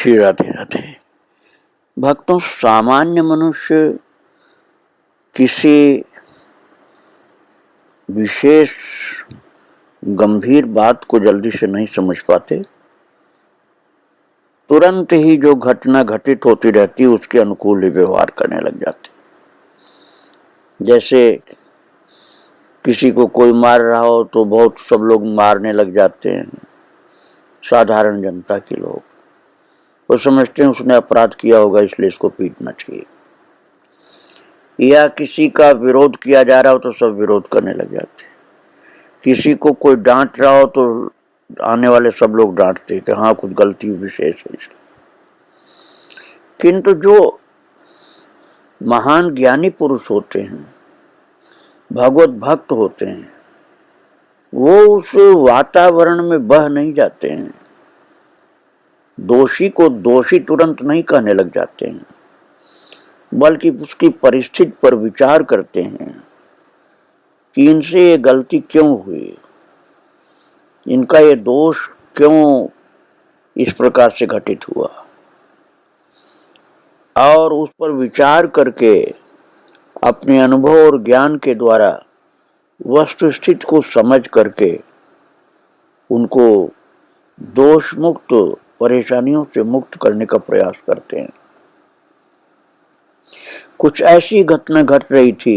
श्री राधे राधे। भक्तों, सामान्य मनुष्य किसी विशेष गंभीर बात को जल्दी से नहीं समझ पाते। तुरंत ही जो घटना घटित होती रहती उसके अनुकूल ही व्यवहार करने लग जाते। जैसे किसी को कोई मार रहा हो तो बहुत सब लोग मारने लग जाते हैं। साधारण जनता के लोग वो समझते हैं उसने अपराध किया होगा इसलिए इसको पीटना चाहिए। या किसी का विरोध किया जा रहा हो तो सब विरोध करने लग जाते हैं। किसी को कोई डांट रहा हो तो आने वाले सब लोग डांटते हैं कि हाँ कुछ गलती विशेष है इसकी। किंतु जो महान ज्ञानी पुरुष होते हैं, भगवत भक्त होते हैं, वो उस वातावरण में बह नहीं जाते हैं। दोषी को दोषी तुरंत नहीं कहने लग जाते हैं, बल्कि उसकी परिस्थिति पर विचार करते हैं कि इनसे ये गलती क्यों हुई, इनका ये दोष क्यों इस प्रकार से घटित हुआ, और उस पर विचार करके अपने अनुभव और ज्ञान के द्वारा वस्तु स्थिति को समझ करके उनको दोष मुक्त, परेशानियों से मुक्त करने का प्रयास करते हैं। कुछ ऐसी घटना घट रही थी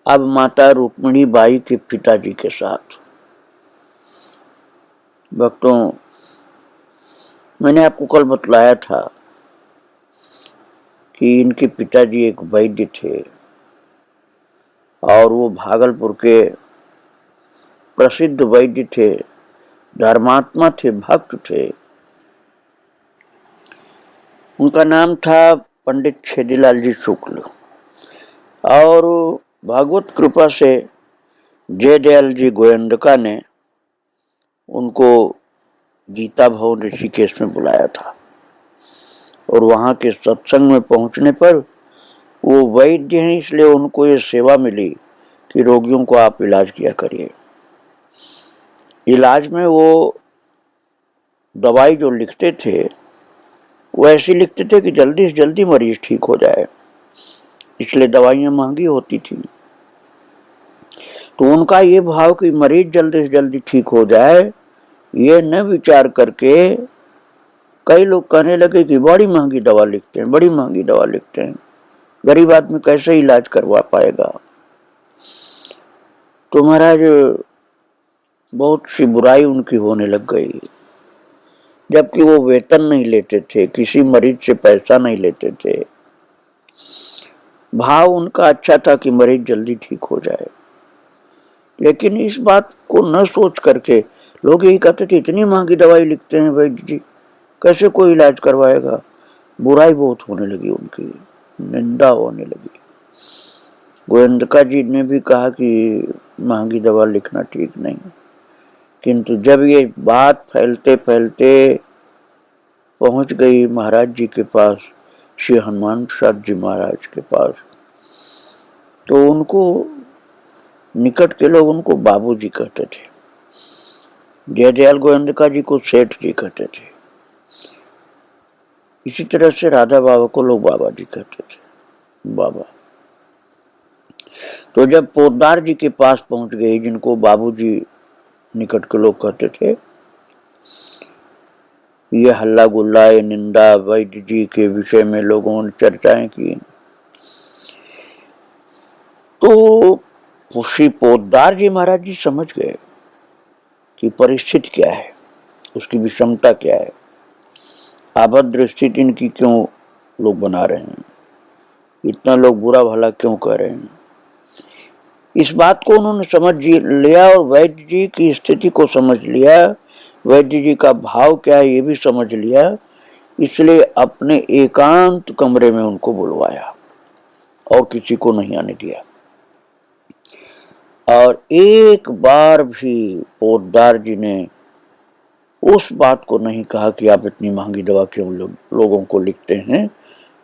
अब माता रुक्मिणी बाई के पिताजी के साथ। भक्तों, मैंने आपको कल बतलाया था कि इनके पिताजी एक वैद्य थे और वो भागलपुर के प्रसिद्ध वैद्य थे, धर्मात्मा थे, भक्त थे। उनका नाम था पंडित छेदीलाल जी शुक्ल। और भागवत कृपा से जयदयाल जी गोयंदका ने उनको गीता भवन ऋषिकेश में बुलाया था। और वहाँ के सत्संग में पहुँचने पर वो वैद्य हैं इसलिए उनको ये सेवा मिली कि रोगियों को आप इलाज किया करिए। इलाज में वो दवाई जो लिखते थे वो ऐसी लिखते थे कि जल्दी से जल्दी मरीज ठीक हो जाए, इसलिए दवाइयाँ महंगी होती थी। तो उनका ये भाव कि मरीज जल्दी से जल्दी ठीक हो जाए, ये न विचार करके कई लोग कहने लगे कि बड़ी महंगी दवा लिखते हैं, बड़ी महंगी दवा लिखते हैं, गरीब आदमी कैसे इलाज करवा पाएगा। तो महाराज बहुत सी बुराई उनकी होने लग गई, जबकि वो वेतन नहीं लेते थे, किसी मरीज से पैसा नहीं लेते थे। भाव उनका अच्छा था कि मरीज जल्दी ठीक हो जाए। लेकिन इस बात को न सोच करके लोग यही कहते थे इतनी महंगी दवाई लिखते हैं वैद्य जी, कैसे कोई इलाज करवाएगा। बुराई बहुत होने लगी, उनकी निंदा होने लगी। गोयंदका जी ने भी कहा कि महंगी दवा लिखना ठीक नहीं। किंतु जब ये बात फैलते फैलते पहुंच गई महाराज जी के पास, श्री हनुमान प्रसाद जी महाराज के पास, तो उनको निकट के लोग उनको बाबूजी कहते थे, जयदयाल गोयंदका जी को सेठ जी कहते थे। इसी तरह से राधा बाबा को लोग बाबा जी कहते थे, बाबा। तो जब पोद्दार जी के पास पहुंच गए, जिनको बाबूजी निकट के लोग कहते थे, ये हल्ला गुल्ला, ये निंदा वैद्य जी के विषय में लोगों ने चर्चाएं की। तो श्री पोद्दार जी महाराज जी समझ गए कि परिस्थिति क्या है, उसकी विषमता क्या है, अभद्र स्थिति इनकी क्यों लोग बना रहे हैं, इतना लोग बुरा भला क्यों कर रहे हैं। इस बात को उन्होंने समझ लिया और वैद्य जी की स्थिति को समझ लिया, वैद्य जी का भाव क्या है ये भी समझ लिया। इसलिए अपने एकांत कमरे में उनको बुलवाया और किसी को नहीं आने दिया। और एक बार भी पोद्दार जी ने उस बात को नहीं कहा कि आप इतनी महंगी दवा क्यों लोगों को लिखते हैं,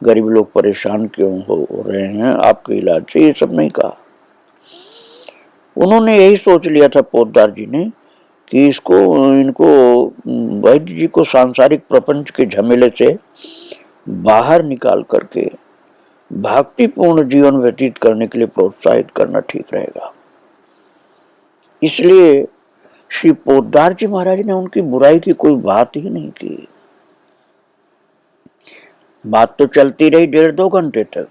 गरीब लोग परेशान क्यों हो रहे हैं आपके इलाज से, ये सब नहीं कहा। उन्होंने यही सोच लिया था पोद्दार जी ने कि इनको वैद्य जी को सांसारिक प्रपंच के झमेले से बाहर निकाल करके भक्तिपूर्ण जीवन व्यतीत करने के लिए प्रोत्साहित करना ठीक रहेगा। इसलिए श्री पोद्दार जी महाराज ने उनकी बुराई की कोई बात ही नहीं की। बात तो चलती रही 1.5-2 घंटे तक,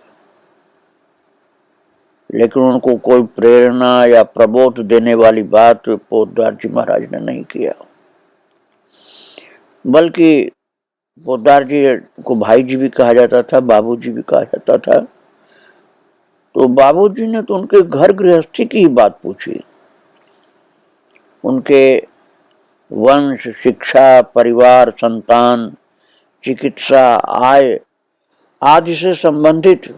लेकिन उनको कोई प्रेरणा या प्रबोध देने वाली बात पोद्दार जी महाराज ने नहीं किया। बल्कि पोद्दार जी को भाई जी भी कहा जाता था, बाबू जी भी कहा जाता था। तो बाबू जी ने तो उनके घर गृहस्थी की ही बात पूछी, उनके वंश, शिक्षा, परिवार, संतान, चिकित्सा, आय आदि से संबंधित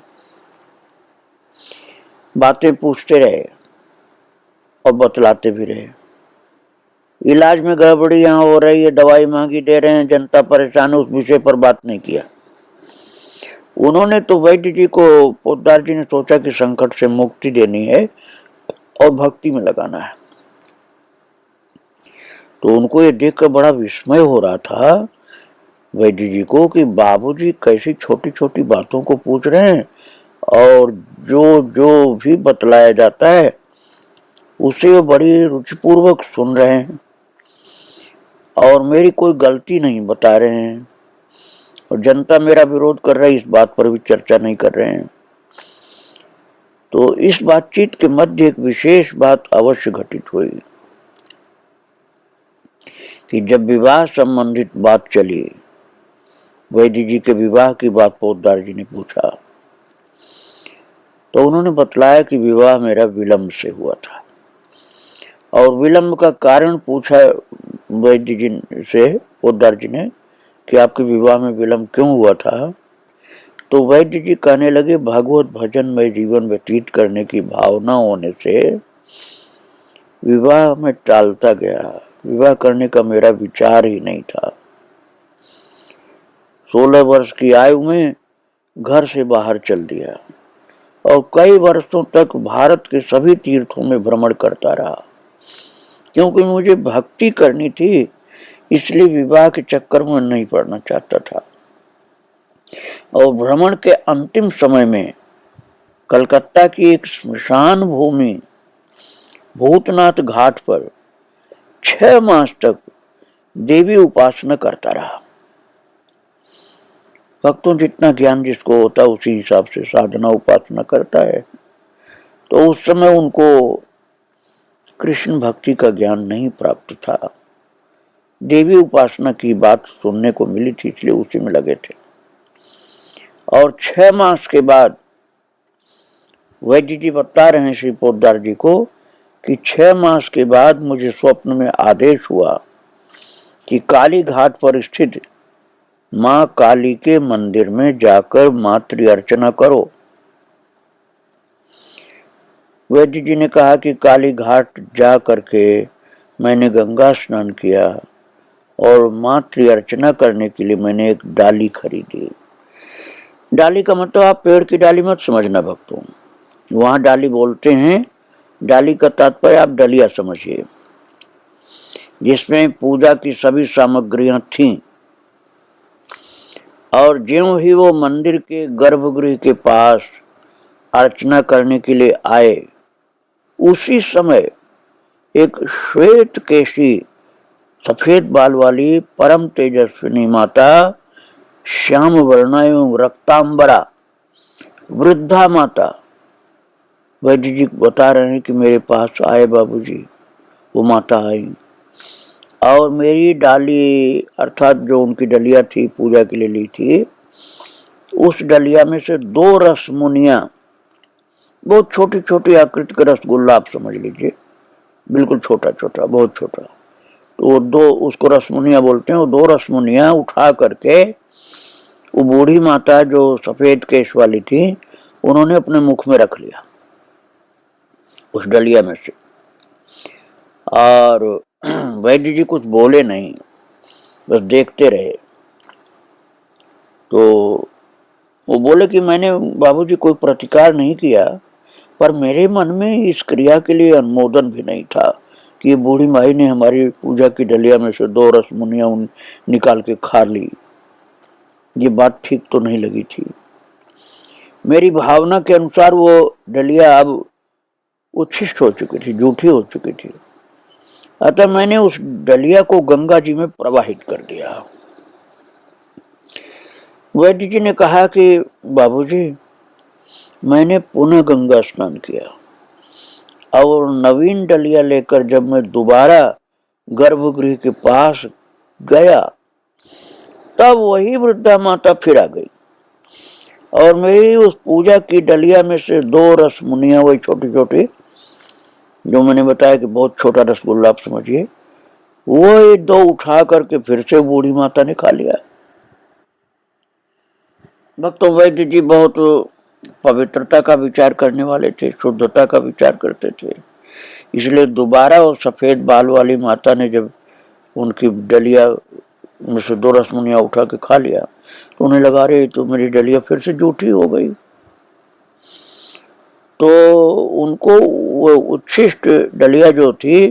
बातें पूछते रहे और बतलाते भी रहे। इलाज में गड़बड़ी यहाँ हो रही है, दवाई महंगी दे रहे हैं, जनता परेशान है, उस विषय पर बात नहीं किया उन्होंने। तो वैद्य जी को पोद्दार जी ने सोचा कि संकट से मुक्ति देनी है और भक्ति में लगाना है। तो उनको ये देखकर बड़ा विस्मय हो रहा था वैद्य जी को कि बाबूजी कैसी छोटी छोटी बातों को पूछ रहे हैं और जो जो भी बतलाया जाता है उसे वो बड़ी रुचिपूर्वक सुन रहे हैं और मेरी कोई गलती नहीं बता रहे हैं, और जनता मेरा विरोध कर रही है इस बात पर भी चर्चा नहीं कर रहे हैं। तो इस बातचीत के मध्य एक विशेष बात अवश्य घटित हुई कि जब विवाह संबंधित बात चली, वैद्य जी के विवाह की बात पोद्दार जी ने पूछा, तो उन्होंने बतलाया कि विवाह मेरा विलंब से हुआ था। और विलंब का कारण पूछा वैद्य जी से पोद्दार जी ने कि आपके विवाह में विलंब क्यों हुआ था। तो वैद्य जी कहने लगे, भागवत भजन में जीवन व्यतीत करने की भावना होने से विवाह में टालता गया, विवाह करने का मेरा विचार ही नहीं था। 16 वर्ष की आयु में घर से बाहर चल दिया और कई वर्षों तक भारत के सभी तीर्थों में भ्रमण करता रहा, क्योंकि मुझे भक्ति करनी थी, इसलिए विवाह के चक्कर में नहीं पड़ना चाहता था। और भ्रमण के अंतिम समय में कलकत्ता की एक स्मशान भूमि भूतनाथ घाट पर 6 मास तक देवी उपासना करता रहा। भक्तों जितना ज्ञान जिसको होता है उसी हिसाब से साधना उपासना करता है। तो उस समय उनको कृष्ण भक्ति का ज्ञान नहीं प्राप्त था, देवी उपासना की बात सुनने को मिली थी, इसलिए उसी में लगे थे। और 6 मास के बाद वैद्य जी बता रहे हैं श्री पोद्दार जी को कि 6 मास के बाद मुझे स्वप्न में आदेश हुआ कि काली घाट पर स्थित माँ काली के मंदिर में जाकर मातृ अर्चना करो। वैद्य जी ने कहा कि काली घाट जा करके मैंने गंगा स्नान किया और मातृ अर्चना करने के लिए मैंने एक डाली खरीदी। डाली का मतलब आप पेड़ की डाली मत समझना भक्तों, वहां डाली बोलते हैं, डाली का तात्पर्य आप डलिया समझिए, जिसमें पूजा की सभी सामग्रियां थीं। और ज्यों ही वो मंदिर के गर्भगृह के पास अर्चना करने के लिए आए, उसी समय एक श्वेत केशी सफेद बाल वाली परम तेजस्विनी माता, श्याम वर्ण एवं रक्तांबरा वृद्धा माता वैद्य जी बता रहे हैं कि मेरे पास आए बाबूजी। वो माता आई और मेरी डाली अर्थात जो उनकी डलिया थी पूजा के लिए ली थी, उस डलिया में से 2 रसमुनिया, बहुत छोटी छोटी आकृति का रसगुल्ला आप समझ लीजिए, बिल्कुल छोटा छोटा, बहुत छोटा, तो वो 2 उसको रसमुनिया बोलते हैं। वो 2 रसमुनिया उठा करके वो बूढ़ी माता जो सफेद केश वाली थी, उन्होंने अपने मुख में रख लिया उस डलिया में से। और वैद्य जी कुछ बोले नहीं, बस देखते रहे। तो वो बोले कि मैंने बाबूजी कोई प्रतिकार नहीं किया, पर मेरे मन में इस क्रिया के लिए अनुमोदन भी नहीं था, कि बूढ़ी माई ने हमारी पूजा की डलिया में से 2 रसमुनियां निकाल के खा ली। ये बात ठीक तो नहीं लगी थी। मेरी भावना के अनुसार वो डलिया अब उच्छिष्ट हो चुकी थी, जूठी हो चुकी थी। अतः मैंने उस डलिया को गंगा जी में प्रवाहित कर दिया। वैद्य जी ने कहा कि बाबूजी, मैंने पुनः गंगा स्नान किया और नवीन डलिया लेकर जब मैं दोबारा गर्भगृह के पास गया, तब वही वृद्धा माता फिर आ गई और मेरी उस पूजा की डलिया में से 2 रसमुनियां, वही छोटी छोटी, जो मैंने बताया कि बहुत छोटा रसगुल्ला आप समझिए, वो 2 उठा करके फिर से बूढ़ी माता ने खा लिया। भक्तों, वैद्य जी बहुत पवित्रता का विचार करने वाले थे, शुद्धता का विचार करते थे। इसलिए दोबारा वो सफेद बाल वाली माता ने जब उनकी डलिया में से 2 रसमुनियां उठा के खा लिया, तो उन्हें लगा रहे तो मेरी डलिया फिर से जूठी हो गई। तो उनको वो उच्छिष्ट डलिया जो थी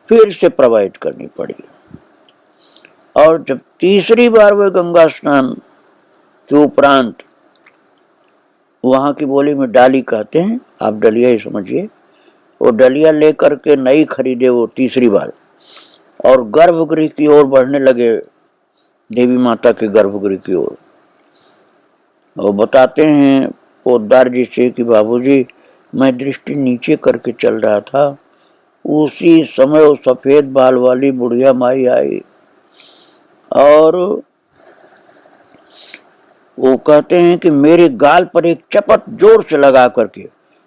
फिर से प्रवाहित करनी पड़ी। और जब तीसरी बार वे गंगा स्नान के उपरांत, वहां की बोली में डाली कहते हैं, आप डलिया ही समझिए, वो डलिया लेकर के नई खरीदे वो तीसरी बार और गर्भगृह की ओर बढ़ने लगे, देवी माता के गर्भगृह की ओर। और बताते हैं पोद्दार जी से कि बाबूजी, मैं दृष्टि नीचे करके चल रहा था, उसी समय वो सफेद बाल वाली बुढ़िया माई आई और वो कहते हैं कि मेरे गाल पर एक चपत जोर से लगा करके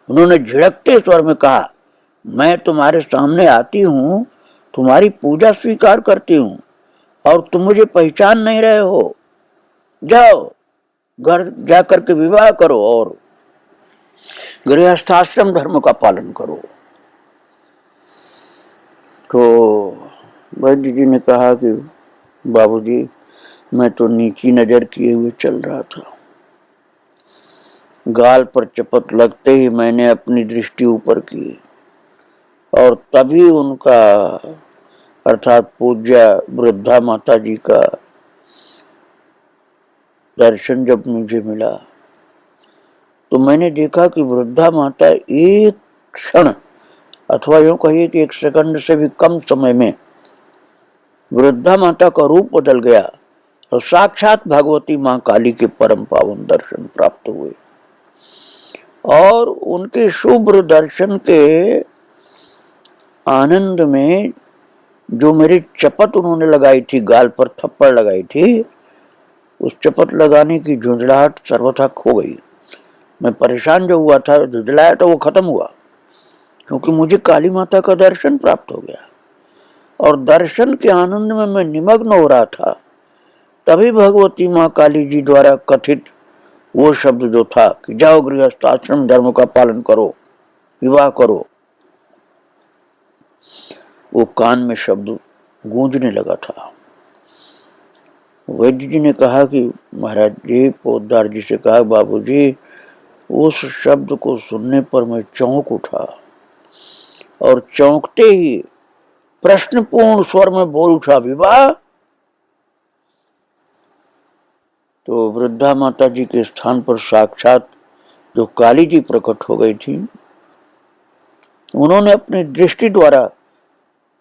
उन्होंने झिड़कते स्वर में कहा, मैं तुम्हारे सामने आती हूँ, तुम्हारी पूजा स्वीकार करती हूँ और तुम मुझे पहचान नहीं रहे हो, जाओ घर जाकर के विवाह करो और गृहस्थाश्रम धर्म का पालन करो। तो वैद्य जी ने कहा कि बाबूजी, मैं तो नीची नजर किए हुए चल रहा था, गाल पर चपत लगते ही मैंने अपनी दृष्टि ऊपर की और तभी उनका अर्थात पूज्य वृद्धा माता जी का दर्शन जब मुझे मिला, तो मैंने देखा कि वृद्धा माता एक क्षण अथवा यूं कहिए कि 1 सेकंड से भी कम समय में वृद्धा माता का रूप बदल गया और साक्षात भगवती मां काली के परम पावन दर्शन प्राप्त हुए। और उनके शुभ दर्शन के आनंद में जो मेरी चपत उन्होंने लगाई थी, गाल पर थप्पड़ लगाई थी, उस चपत लगाने की झुंझलाहट सर्वथा खो गई। मैं परेशान जो हुआ था, झुंझलाया, तो वो खत्म हुआ, क्योंकि मुझे काली माता का दर्शन प्राप्त हो गया और दर्शन के आनंद में मैं निमग्न हो रहा था। तभी भगवती माँ काली जी द्वारा कथित वो शब्द जो था कि जाओ गृहस्थाश्रम धर्म का पालन करो, विवाह करो, वो कान में शब्द गूंजने लगा था। वैद्य जी ने कहा कि महाराज जी, पोद्दार जी से कहा, बाबूजी, उस शब्द को सुनने पर मैं चौंक उठा और चौंकते ही प्रश्नपूर्ण स्वर में बोल उठा, विवाह? तो वृद्धा माता जी के स्थान पर साक्षात जो काली जी प्रकट हो गई थी, उन्होंने अपनी दृष्टि द्वारा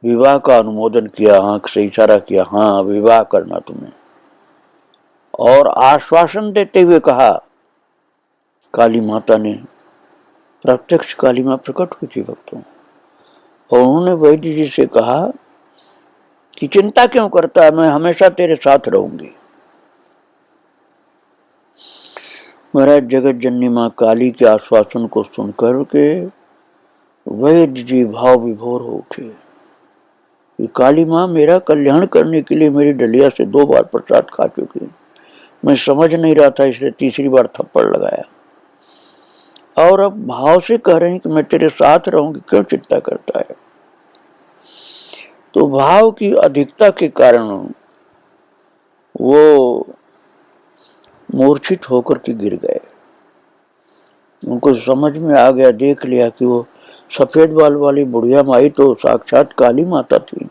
विवाह का अनुमोदन किया, आंख से इशारा किया, हाँ विवाह करना तुम्हें, और आश्वासन देते हुए कहा, काली माता ने, प्रत्यक्ष काली मां प्रकट हुई थी भक्तों, और उन्होंने वैद्य जी से कहा कि चिंता क्यों करता है, मैं हमेशा तेरे साथ रहूंगी। महाराज, जगत जननी मां काली के आश्वासन को सुनकर के वैद्य जी भाव विभोर हो उठे कि काली मां मेरा कल्याण करने के लिए मेरी डलिया से 2 बार प्रसाद खा चुकी, मैं समझ नहीं रहा था, इसलिए तीसरी बार थप्पड़ लगाया, और अब भाव से कह रहे हैं कि मैं तेरे साथ रहूंगी, क्यों चिंता करता है। तो भाव की अधिकता के कारण वो मूर्छित होकर के गिर गए। उनको समझ में आ गया, देख लिया कि वो सफेद बाल वाली बुढ़िया माई तो साक्षात काली माता थी।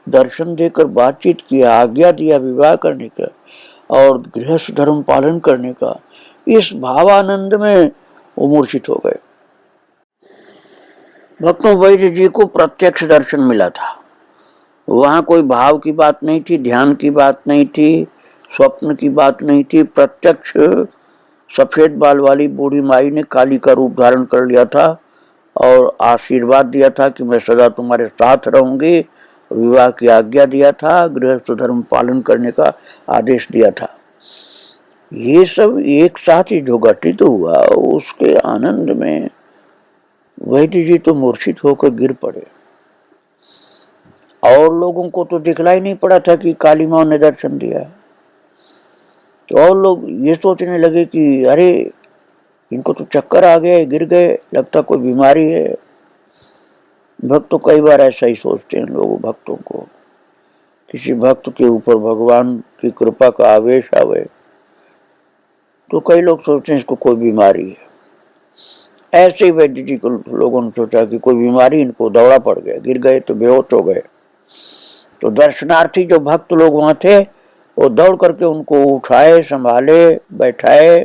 दर्शन देकर बातचीत किया, आज्ञा दिया विवाह करने का और गृहस्थ धर्म पालन करने का। इस भावानंद में वो मूर्छित हो गए। भक्तों, वैद्य जी को प्रत्यक्ष दर्शन मिला था। वहां कोई भाव की बात नहीं थी, ध्यान की बात नहीं थी, स्वप्न की बात नहीं थी। प्रत्यक्ष सफेद बाल वाली बूढ़ी माई ने काली का रूप धारण कर लिया था और आशीर्वाद दिया था कि मैं सदा तुम्हारे साथ रहूंगी। विवाह की आज्ञा दिया था, गृहस्थ धर्म पालन करने का आदेश दिया था। ये सब एक साथ ही जो घटित हुआ, उसके आनंद में वैद्य जी तो मूर्छित होकर गिर पड़े। और लोगों को तो दिखलाई नहीं पड़ा था कि काली माँ ने दर्शन दिया। तो और लोग ये सोचने लगे कि अरे इनको तो चक्कर आ गए, गिर गए, लगता कोई बीमारी है। भक्त तो कई बार ऐसा ही सोचते हैं लोग। भक्तों को किसी भक्त के ऊपर भगवान की कृपा का आवेश आवे तो कई लोग सोचते हैं इसको कोई बीमारी है। ऐसे ही वैद्य जी को लोगों ने सोचा कि कोई बीमारी, इनको दौड़ा पड़ गया, गिर गए तो बेहोश हो गए। तो दर्शनार्थी जो भक्त लोग वहां थे वो दौड़ करके उनको उठाए, संभाले, बैठाए,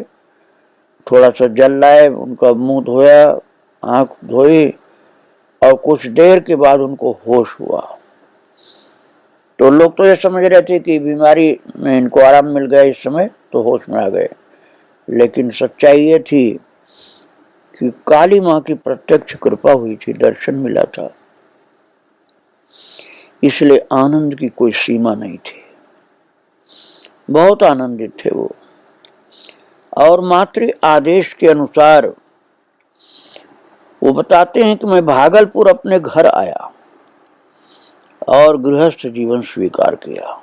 थोड़ा सा जल लाए, उनका मुंह धोया, आंख धोई और कुछ देर के बाद उनको होश हुआ। तो लोग तो ये समझ रहे थे कि बीमारी में इनको आराम मिल गया, इस समय तो होश में आ गए। लेकिन सच्चाई ये थी कि काली माँ की प्रत्यक्ष कृपा हुई थी, दर्शन मिला था, इसलिए आनंद की कोई सीमा नहीं थी। बहुत आनंदित थे वो। और मातृ आदेश के अनुसार वो बताते हैं कि मैं भागलपुर अपने घर आया और गृहस्थ जीवन स्वीकार किया।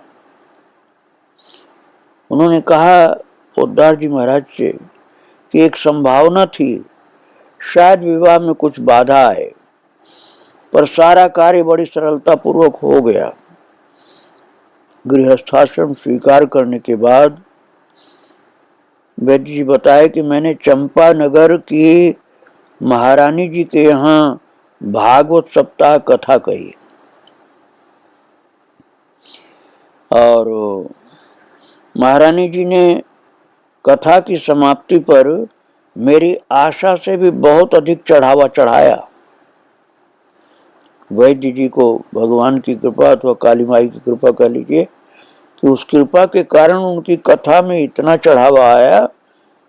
उन्होंने कहा पोद्दार जी महाराज से कि एक संभावना थी, शायद विवाह में कुछ बाधा आए, पर सारा कार्य बड़ी सरलता पूर्वक हो गया। गृहस्थाश्रम स्वीकार करने के बाद वैद्य जी बताए कि मैंने चंपानगर की महारानी जी के यहाँ भागवत सप्ताह कथा कही और महारानी जी ने कथा की समाप्ति पर मेरी आशा से भी बहुत अधिक चढ़ावा चढ़ाया। वैद्य जी को भगवान की कृपा अथवा काली माई की कृपा कह लीजिए कि उस कृपा के कारण उनकी कथा में इतना चढ़ावा आया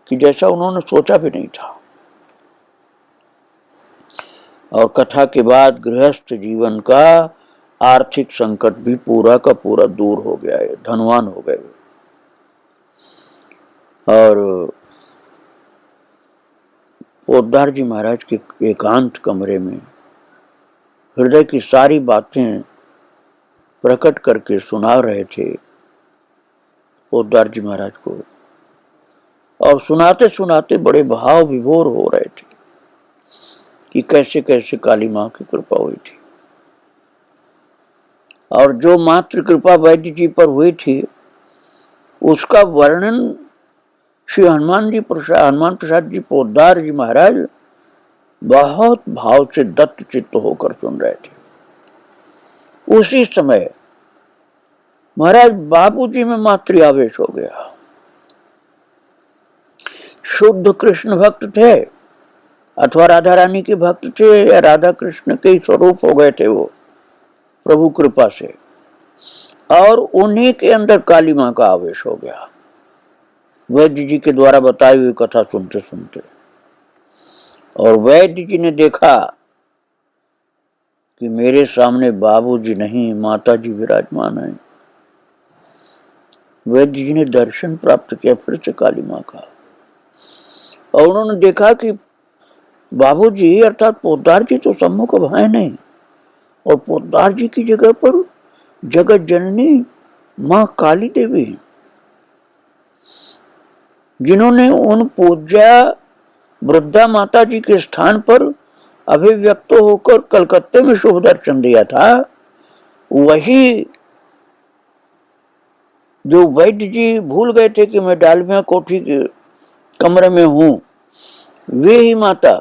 कि जैसा उन्होंने सोचा भी नहीं था। और कथा के बाद गृहस्थ जीवन का आर्थिक संकट भी पूरा का पूरा दूर हो गया है, धनवान हो गए। और पोद्दार जी महाराज के एकांत कमरे में हृदय की सारी बातें प्रकट करके सुना रहे थे पोद्दार जी महाराज को, और सुनाते सुनाते बड़े भाव विभोर हो रहे थे कि कैसे कैसे काली माँ की कृपा हुई थी। और जो मात्र कृपा वैद्य जी पर हुई थी उसका वर्णन श्री हनुमान प्रसाद जी पोद्दार जी महाराज बहुत भाव से दत्त चित्त होकर सुन रहे थे। उसी समय महाराज बाबूजी में मातृ आवेश हो गया। शुद्ध कृष्ण भक्त थे अथवा राधा रानी के भक्त थे या राधा कृष्ण के स्वरूप हो गए थे वो प्रभु कृपा से, और उन्हीं के अंदर काली माँ का आवेश हो गया वैद्य जी के द्वारा बताई हुई कथा सुनते सुनते। और वैद्य जी ने देखा कि मेरे सामने बाबूजी नहीं, माता जी विराजमान है। वैद्य जी ने दर्शन प्राप्त किया फिर से काली माँ का, और उन्होंने देखा कि बाबूजी अर्थात पोद्दार जी तो सम्मुख अब है नहीं, और पोद्दार जी की जगह पर जगत जननी माँ काली देवी, जिन्होंने उन पूज्या वृद्धा माता जी के स्थान पर अभिव्यक्त होकर कलकत्ते में शुभ दर्शन दिया था, वही जो वैद्य जी भूल गए थे कि मैं डालमिया कोठी के कमरे में हूं, वे ही माता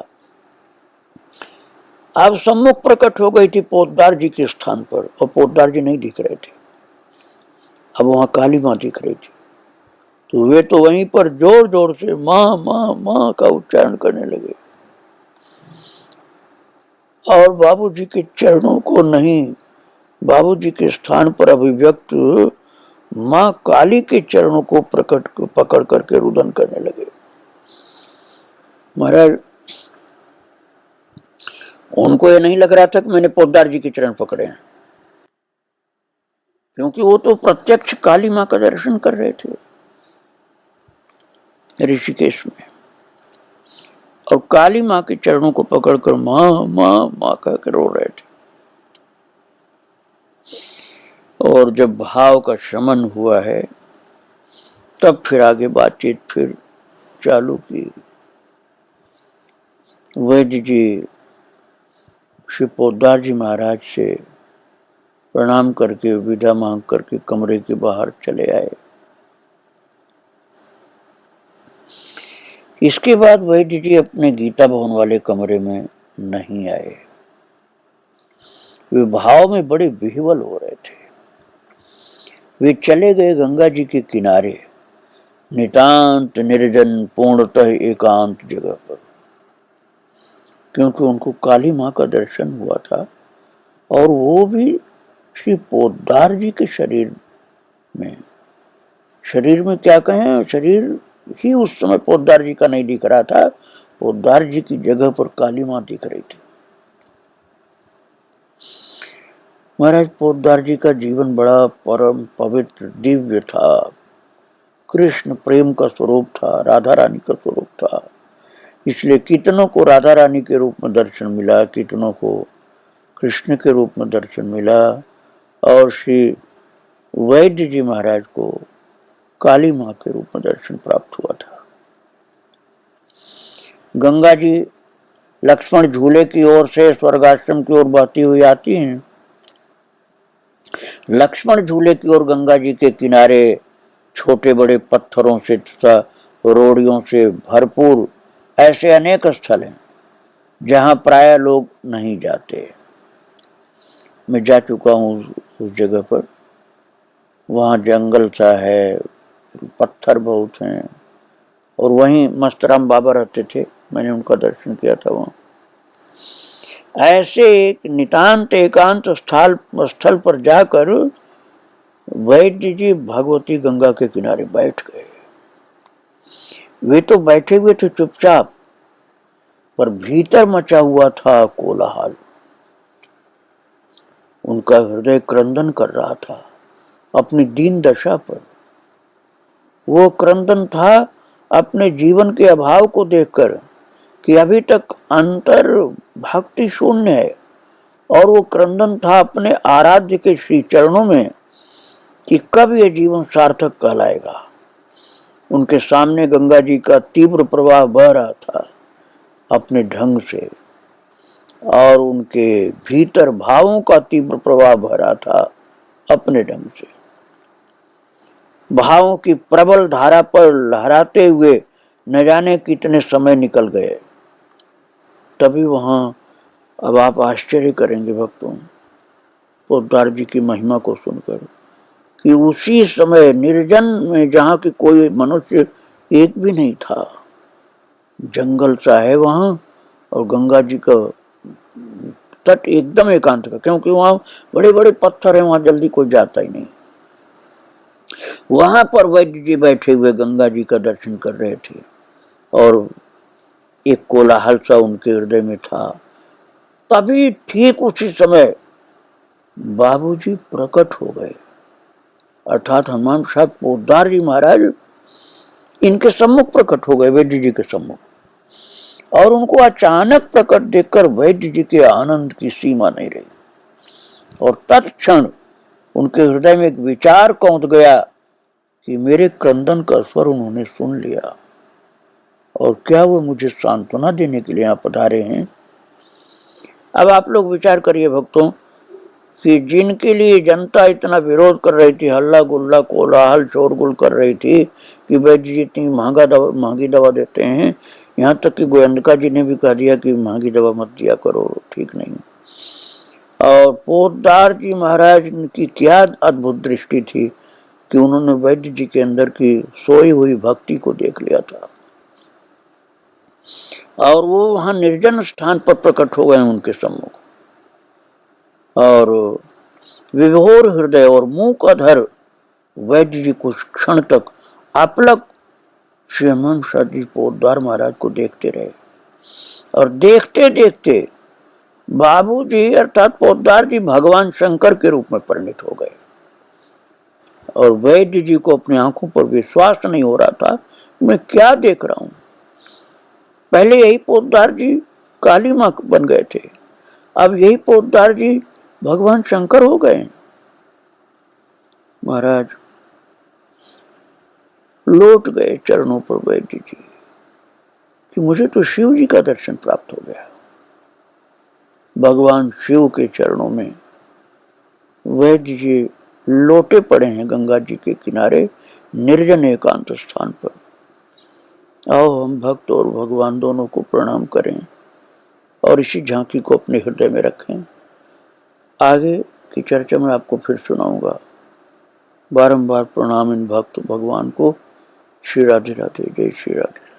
अब सम्मुख प्रकट हो गई थी पोद्दार जी के स्थान पर, और पोद्दार जी नहीं दिख रहे थे, अब वहां काली माँ दिख रही थी। तो वे तो वहीं पर जोर जोर से माँ माँ माँ का उच्चारण करने लगे, और बाबूजी के चरणों को नहीं, बाबूजी के स्थान पर अभिव्यक्त माँ काली के चरणों को पकड़ करके रुदन करने लगे। महाराज उनको ये नहीं लग रहा था कि मैंने पोद्दार जी के चरण पकड़े हैं, क्योंकि वो तो प्रत्यक्ष काली माँ का दर्शन कर रहे थे ऋषिकेश में, और काली माँ के चरणों को पकड़कर माँ माँ माँ कह कर रो रहे थे। और जब भाव का शमन हुआ है तब फिर आगे बातचीत फिर चालू की। वैद्य जी श्री पोद्दार जी महाराज से प्रणाम करके विदा मांग करके कमरे के बाहर चले आए। इसके बाद वैद्य जी अपने गीता भवन वाले कमरे में नहीं आए। वे भाव में बड़े विह्वल हो रहे थे। वे चले गए गंगा जी के किनारे, नितांत निर्जन पूर्णतः एकांत जगह पर, क्योंकि उनको काली माँ का दर्शन हुआ था, और वो भी श्री पोद्दार जी के शरीर में। शरीर में क्या कहें, शरीर ही उस समय पोद्दार जी का नहीं दिख रहा था, पोद्दार जी की जगह पर काली माँ दिख रही थी। महाराज पोद्दार जी का जीवन बड़ा परम पवित्र दिव्य था, कृष्ण प्रेम का स्वरूप था, राधा रानी का स्वरूप था। इसलिए कितनों को राधा रानी के रूप में दर्शन मिला, कितनों को कृष्ण के रूप में दर्शन मिला, और श्री वैद्य जी महाराज को काली माँ के रूप में दर्शन प्राप्त हुआ था। गंगा जी लक्ष्मण झूले की ओर से स्वर्गाश्रम की ओर बहती हुई आती हैं। लक्ष्मण झूले की ओर गंगा जी के किनारे छोटे बड़े पत्थरों से तथा रोड़ियों से भरपूर ऐसे अनेक स्थल हैं जहां प्राय लोग नहीं जाते। मैं जा चुका हूँ उस जगह पर। वहाँ जंगल सा है, पत्थर बहुत हैं, और वहीं मस्तराम बाबा रहते थे, मैंने उनका दर्शन किया था वहाँ। ऐसे एक नितांत एकांत स्थल पर जाकर वैद्य जी भगवती गंगा के किनारे बैठ गए। वे तो बैठे हुए थे चुपचाप, पर भीतर मचा हुआ था कोलाहल। उनका हृदय क्रंदन कर रहा था अपनी दीन दशा पर। वो क्रंदन था अपने जीवन के अभाव को देखकर कि अभी तक अंतर भक्ति शून्य है, और वो क्रंदन था अपने आराध्य के श्री चरणों में कि कब ये जीवन सार्थक कहलाएगा। उनके सामने गंगा जी का तीव्र प्रवाह बह रहा था अपने ढंग से, और उनके भीतर भावों का तीव्र प्रवाह बह रहा था अपने ढंग से। भावों की प्रबल धारा पर लहराते हुए न जाने कितने समय निकल गए। तभी वहां, अब आप आश्चर्य करेंगे भक्तों पोद्दार जी की महिमा को सुनकर, कि उसी समय निर्जन में, जहाँ की कोई मनुष्य एक भी नहीं था, जंगल सा है वहां, और गंगा जी का तट एकदम एकांत का, क्योंकि वहां बड़े बड़े पत्थर है, वहां जल्दी कोई जाता ही नहीं। वहां पर वैद्य जी बैठे हुए गंगा जी का दर्शन कर रहे थे, और एक कोलाहल सा उनके हृदय में था। तभी ठीक उसी समय बाबूजी प्रकट हो गए, अर्थात हनुमान साहब पोद्दार जी महाराज इनके सम्मुख प्रकट हो गए, वैद्य जी के सम्मुख। और उनको अचानक प्रकट देखकर वैद्य जी के आनंद की सीमा नहीं रही, और तत्क्षण उनके हृदय में एक विचार कौंध गया कि मेरे क्रंदन का स्वर उन्होंने सुन लिया, और क्या वो मुझे सांत्वना देने के लिए यहाँ पधारे हैं। अब आप लोग विचार करिए भक्तों, कि जिनके लिए जनता इतना विरोध कर रही थी, हल्ला गुल्ला कोलाहल शोरगुल कर रही थी कि वैद्य जी इतनी महंगी दवा देते हैं, यहाँ तक कि गोयंदका जी ने भी कह दिया कि महंगी दवा मत दिया करो, ठीक नहीं। और पोद्दार जी महाराज की क्या अद्भुत दृष्टि थी कि उन्होंने वैद्य जी के अंदर की सोई हुई भक्ति को देख लिया था और वो वहां निर्जन स्थान पर प्रकट हो गए उनके सम्मुख। और विभोर हृदय और मूक अधर वैद्य जी कुछ क्षण तक अपलक श्री हनुमान शाह जी पोद्दार महाराज को देखते रहे। और देखते देखते बाबू जी अर्थात पोद्दार जी भगवान शंकर के रूप में परिणित हो गए। और वैद्य जी को अपनी आंखों पर विश्वास नहीं हो रहा था, मैं क्या देख रहा हूं। पहले यही पोद्दार जी काली मां बन गए थे, अब यही पोद्दार जी भगवान शंकर हो गए। महाराज लौट गए चरणों पर वैद्य जी कि मुझे तो शिव जी का दर्शन प्राप्त हो गया। भगवान शिव के चरणों में वैद्य जी लोटे पड़े हैं गंगा जी के किनारे निर्जन एकांत स्थान पर। आओ हम भक्त और भगवान दोनों को प्रणाम करें और इसी झांकी को अपने हृदय में रखें। आगे की चर्चा में आपको फिर सुनाऊंगा। बारंबार प्रणाम इन भक्त भगवान को। श्री राधे राधे, जय श्री राधे।